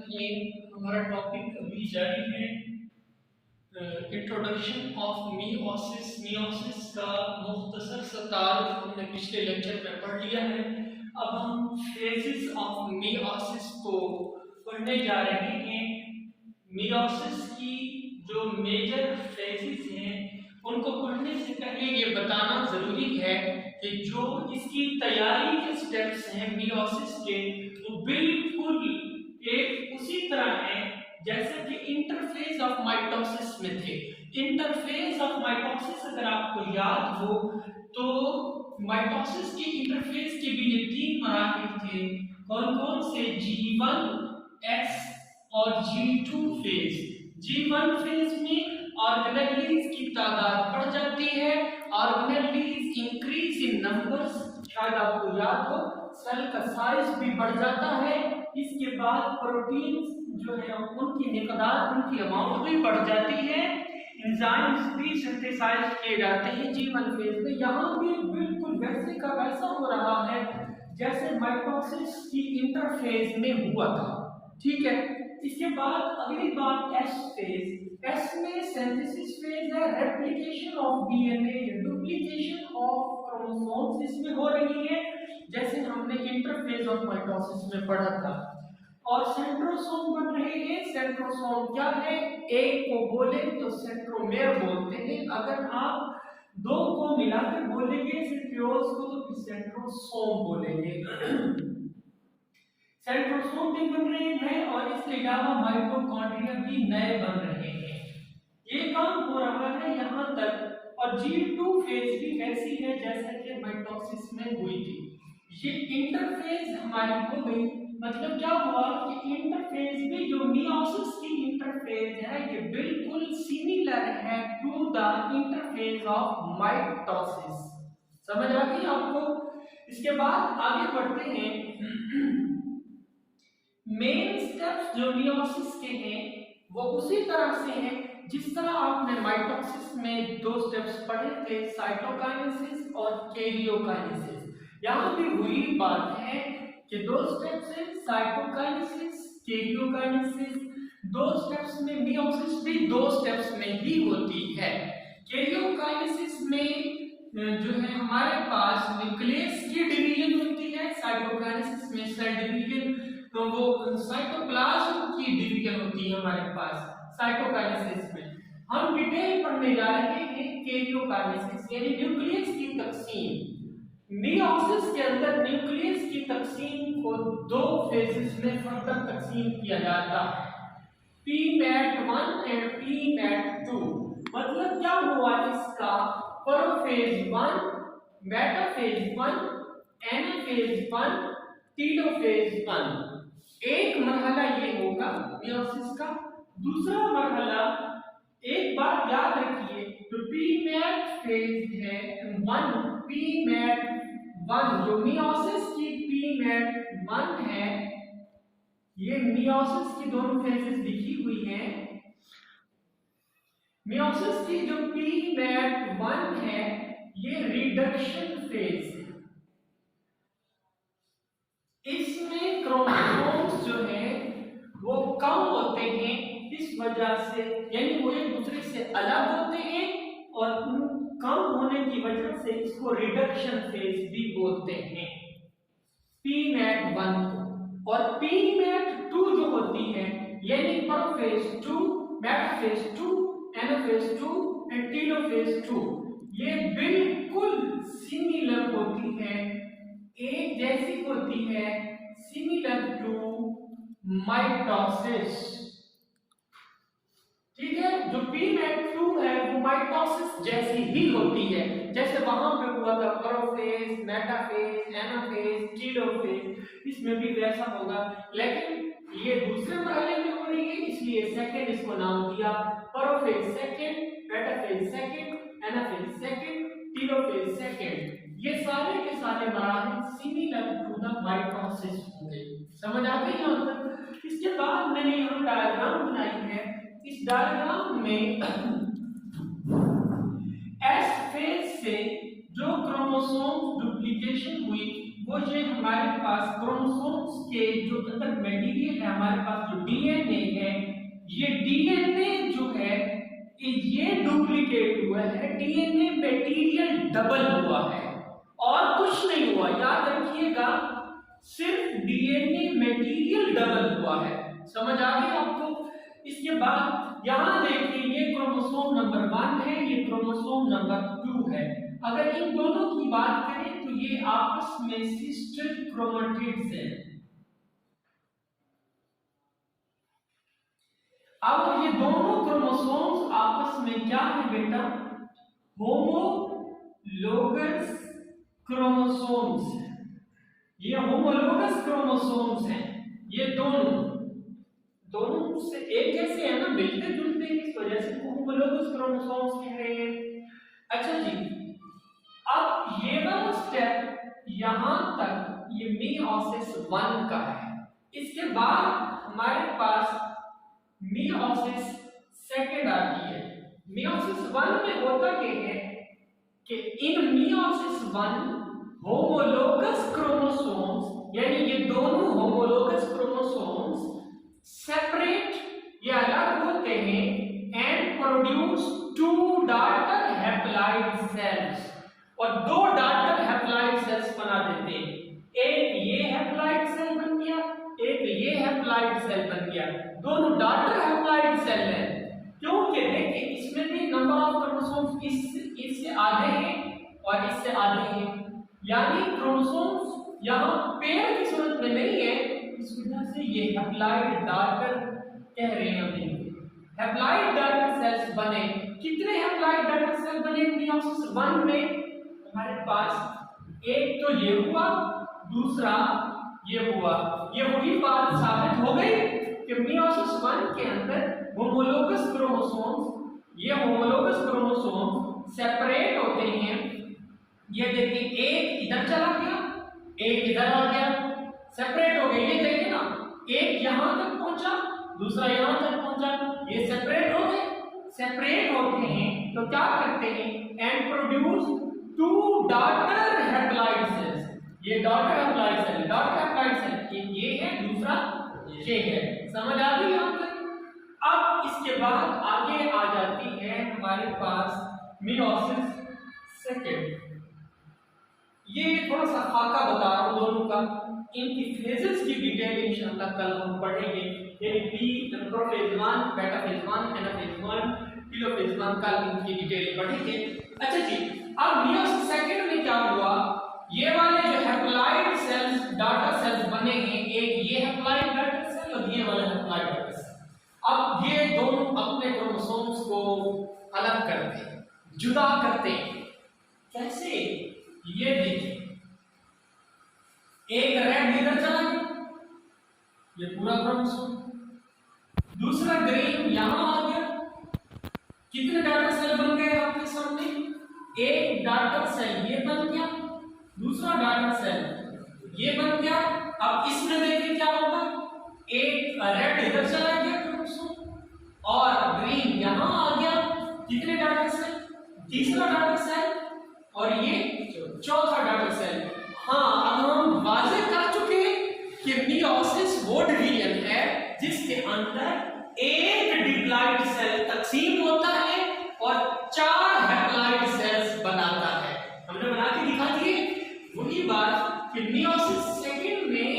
में हमारा टॉपिक अभी जारी है। Introduction of meiosis. मियोसिस का मुख्तसर सा तारुफ हमने पिछले लेक्चर में पढ़ लिया है। अब हम फेजेस ऑफ मियोसिस को पढ़ने जा रहे हैं। मियोसिस की जो मेजर फेजेस हैं उनको पढ़ने से पहले ये बताना जरूरी है कि जो इसकी तैयारी के स्टेप्स हैं मियोसिस के, वो बिल्कुल एक उसी तरह है जैसे कि इंटरफेज ऑफ माइटोसिस में थे। इंटरफेज ऑफ माइटोसिस अगर आपको याद हो तो माइटोसिस के इंटरफेज के भी ये 3 मराहिल थे। कौन कौन से? G1, S और G2 फेज। G1 फेज में ऑर्गेनेलिज की तादाद बढ़ जाती है, ऑर्गेनेलिज इंक्रीज इन नंबर्स, शायद आपको याद हो सेल का साइज भी बढ़ जाता है। इसके बाद प्रोटीन्स जो है उनकी मिकदार, उनकी अमाउंट भी बढ़ जाती है, एंजाइम्स भी सिंथेसाइज किए जाते हैं G1 फेज में। यहाँ भी बिल्कुल वैसे का वैसा हो रहा है जैसे माइटोसिस की इंटरफेज में हुआ था, ठीक है। इसके बाद अगली बात एस फेज। एस में सिंथेसिस फेज है, replication of DNA, duplication of chromosomes इसमें हो रही है जैसे हमने इंटरफेज ऑफ माइटोसिस में पढ़ा था। और सेंट्रोसोम बन रहे हैं। सेंट्रोसोम क्या है? एक को बोले तो सेंट्रोमेयर बोलते हैं, अगर आप दो को मिलाकर बोलेंगे सेंट्रियोल्स को तो फिर सेंट्रोसोम बोलेंगे। सेंट्रोसोम भी बन रहे हैं और इसके अलावा माइटोकॉन्ड्रिया भी नए बन रहे हैं। ये काम हो रहा है यहाँ तक। और G2 फेज भी ऐसी है जैसे कि माइटोसिस में हुई थी। ये इंटरफेज हमारी हो गई, मतलब क्या हुआ कि इंटरफेज भी जो मियोसिस की इंटरफेज है ये बिल्कुल सिमिलर है to the interphase of mitosis. समझ आ गई आपको? इसके बाद आगे बढ़ते हैं। मेन स्टेप्स जो मियोसिस के हैं वो उसी तरह से हैं जिस तरह आपने माइटोसिस में 2 स्टेप्स पढ़े थे, साइटोकाइनेसिस और कैरियोकाइनेसिस। यहाँ भी वही बात है कि 2 स्टेप्स हैं, साइटोकाइनेसिस, कैरियोकाइनेसिस। 2 स्टेप्स में मियोसिस भी 2 स्टेप्स में ही होती है। कैरियोकाइनेसिस में जो है हमारे पास न्यूक्लियस की डिवीजन होती है, साइटोकाइनेसिस में सेल डिवीजन, तो वो साइटोप्लाज्म की डिवीजन होती है हमारे पास साइटोकाइनेसिस में। हम डिटेल पढ़ने जा रहे हैं कैरियोकाइनेसिस यानी न्यूक्लियस की तकसीम। मियोसिस के अंदर न्यूक्लियस की तकसीम को 2 फेजेस में फर्दर तकसीम किया जाता है, pmat1 एंड pmat2। मतलब क्या हुआ इसका? Prophase 1, metaphase 1, anaphase 1, telophase 1। एक मरहला ये होगा मियोसिस का। दूसरा मरहला, एक बात याद रखिए, जो pmat फेज है 1, pmat1 जो मियोसिस की pmat1 है, ये मियोसिस की दोनों फेजेस लिखी हुई हैं। मियोसिस की जो pmat1 है ये रिडक्शन फेज है। इसमें क्रोमोसोम्स जो है वो कम होते हैं, इस वजह से यानी वो एक दूसरे से अलग होते हैं और कम होने की वजह से इसको रिडक्शन फेज भी बोलते हैं pmat1 को। और pmat2 जो होती है यानी prophase 2, metaphase 2, anaphase 2 and telophase 2, ये बिल्कुल सिमिलर होती है, एक जैसी होती है, सिमिलर टू माइटोसिस। ठीक है, जो pmat2 है वो माइटोसिस जैसी ही होती है, जैसे वहां पे हुआ था प्रोफेज, मेटाफेज, एनाफेज, टेलोफेज, इसमें भी वैसा होगा। लेकिन ये दूसरे मरहले में हो रही है इसलिए सेकंड इसको नाम दिया। Prophase second, metaphase second, anaphase second, telophase second. ये सारे के सारे मराहिल सिमिलर टू द माइटोसिस होंगे। समझ आ गई यहां तक? इसके बाद मैंने यहाँ डायग्राम बनाई है। इस डायग्राम में एस फेज से जो क्रोमोसोम डुप्लीकेशन हुई वो ये हमारे पास क्रोमोसोम्स के जो अंदर मटेरियल है, हमारे पास जो डीएनए है, ये डीएनए जो है ये डुप्लीकेट हुआ है, डीएनए मटेरियल डबल हुआ है और कुछ नहीं हुआ। याद रखिएगा, सिर्फ डीएनए मटेरियल डबल हुआ है। समझ आ गई आपको? इसके बाद यहां देखिए, ये क्रोमोसोम नंबर 1 है, ये क्रोमोसोम नंबर 2 है। अगर इन दोनों की बात करें तो ये आपस में सिस्टर क्रोमैटिड्स हैं। अब ये दोनों क्रोमोसोम्स आपस में क्या है बेटा? Homologous chromosomes. ये होमोलोगस क्रोमोसोम्स हैं, ये दोनों से एक जैसे है ना, मिलते जुलते, इस वजह से होमोलोगस क्रोमोसोम्स कह रहे हैं। अच्छा जी, अब ये वाला स्टेप यहां तक ये मियोसिस 1 का है। इसके बाद हमारे पास मियोसिस सेकंड आती है। मियोसिस 1 में होता क्या है कि इन मियोसिस 1 होमोलोगस क्रोमोसोम्स, यानी ये दोनों होमोलोगस क्रोमोसोम्स सेपरेट, ये अलग होते हैं and produce 2 daughter haploid sales, और 2 डॉटर हैप्लॉइड सेल्स बना देते हैं। एक ये हैप्लॉइड सेल बन गया, एक ये हैप्लॉइड सेल बन गया, दोनों डॉटर हैप्लॉइड सेल हैं। क्योंकि देखिए इसमें भी नंबर ऑफ क्रोमोसोम्स इससे आधे हैं और इससे आधे हैं, यानी क्रोमोसोम्स यहाँ पेयर की सूरत में नहीं है, इस वजह से ये हैप्लॉइड डॉटर कह रहे हैं हम इनको। हैप्लॉइड डॉटर सेल्स बने। कितने हैप्लॉइड डॉटर सेल बने मियोसिस 1 में? हमारे पास एक तो ये हुआ, दूसरा ये हुआ। ये वही बात साबित हो गई कि मियोसिस 1 के अंदर होमोलोगस क्रोमोसोम्स, ये होमोलोगस क्रोमोसोम्स सेपरेट होते हैं। ये देखिए, एक इधर चला गया, एक इधर आ गया, सेपरेट हो गए। ये देखिए ना, एक यहां तक पहुंचा, दूसरा यहां तक पहुंचा, ये सेपरेट हो गए। सेपरेट होते हैं तो क्या करते हैं? And produce 2 daughter haploid cells. ये daughter haploid cell, daughter haploid cell ये है, दूसरा ये है। समझ आ गई यहां तक? अब इसके बाद आगे आ जाती है हमारे पास मियोसिस सेकंड। ये थोड़ा सा खाका बता रहा हूं दोनों का, इनकी फेजेस की डिटेल इंशाल्लाह कल हम पढ़ेंगे। यानी बी प्रोफेज 1, बेटा फेज 1, एनाफेज 1, टेलोफेज 1 का इनकी डिटेल पढ़ेंगे। अच्छा जी, अब मियोसिस सेकंड में क्या हुआ? ये वाले जो हैप्लॉइड सेल्स, डॉटर सेल्स बने हैं, एक ये हैप्लॉइड डॉटर सेल और ये वाला हैप्लॉइड डॉटर सेल। अब ये दोनों अपने क्रोमोसोम्स को अलग करते हैं, जुदा करते हैं। कैसे? ये देखिए, एक रेड इधर चला गया, ये पूरा क्रोमोसोम, दूसरा ग्रीन यहां आ गया। कितने डॉटर सेल बन गए आपके सामने? एक डॉटर सेल ये बन गया, दूसरा डॉटर सेल ये बन गया। अब इसमें देखिए क्या होगा, एक रेड इधर चला गया क्रोमोसोम और ग्रीन यहां आ गया। कितने डॉटर सेल? तीसरा डॉटर सेल और ये चौथा डॉटर सेल। हाँ, अब हम वाजे कर चुके कि मियोसिस वो डिवीजन है जिसके अंदर एक डिप्लॉइड सेल तकसीम होता है और 4 हैप्लॉइड सेल्स बनाता है। हमने बना के दिखा दिए। वही बात कि मियोसिस सेकंड में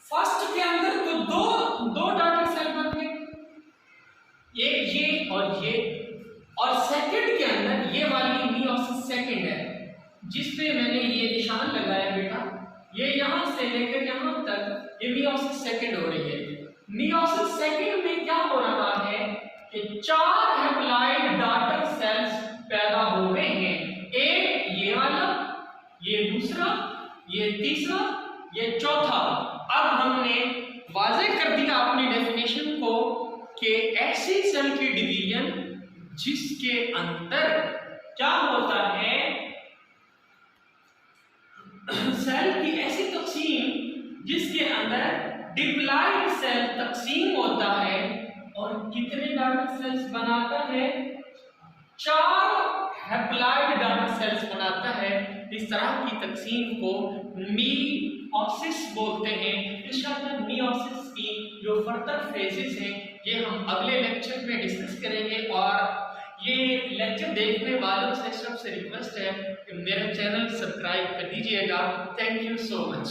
फर्स्ट के अंदर तो दो डॉटर सेल बन गए, एक ये और ये, और सेकंड के अंदर ये वाली मियोसिस सेकंड है जिसपे मैंने ये निशान लगाया बेटा, ये यहां से लेकर यहां तक ये मियोसिस सेकंड हो रही है। मियोसिस सेकंड में क्या हो रहा है कि 4 हैप्लॉइड डॉटर सेल्स पैदा हो रहे हैं। एक ये वाला, ये दूसरा, ये तीसरा, ये चौथा। अब हमने वाजे कर दिया अपनी डेफिनेशन को कि ऐसी सेल की डिवीजन जिसके अंदर क्या होता है, सेल की ऐसी तकसीम जिसके अंदर डिप्लॉइड सेल तकसीम होता है और कितने डॉटर सेल्स बनाता है? 4 हैप्लॉइड डॉटर सेल्स बनाता है। इस तरह की तकसीम को मियोसिस बोलते हैं। इंशाल्लाह मियोसिस की जो फर्दर फेजेस हैं ये हम अगले लेक्चर में डिस्कस करेंगे। और ये लेक्चर देखने वालों से सबसे रिक्वेस्ट है कि मेरा चैनल सब्सक्राइब कर दीजिएगा। Thank you so much.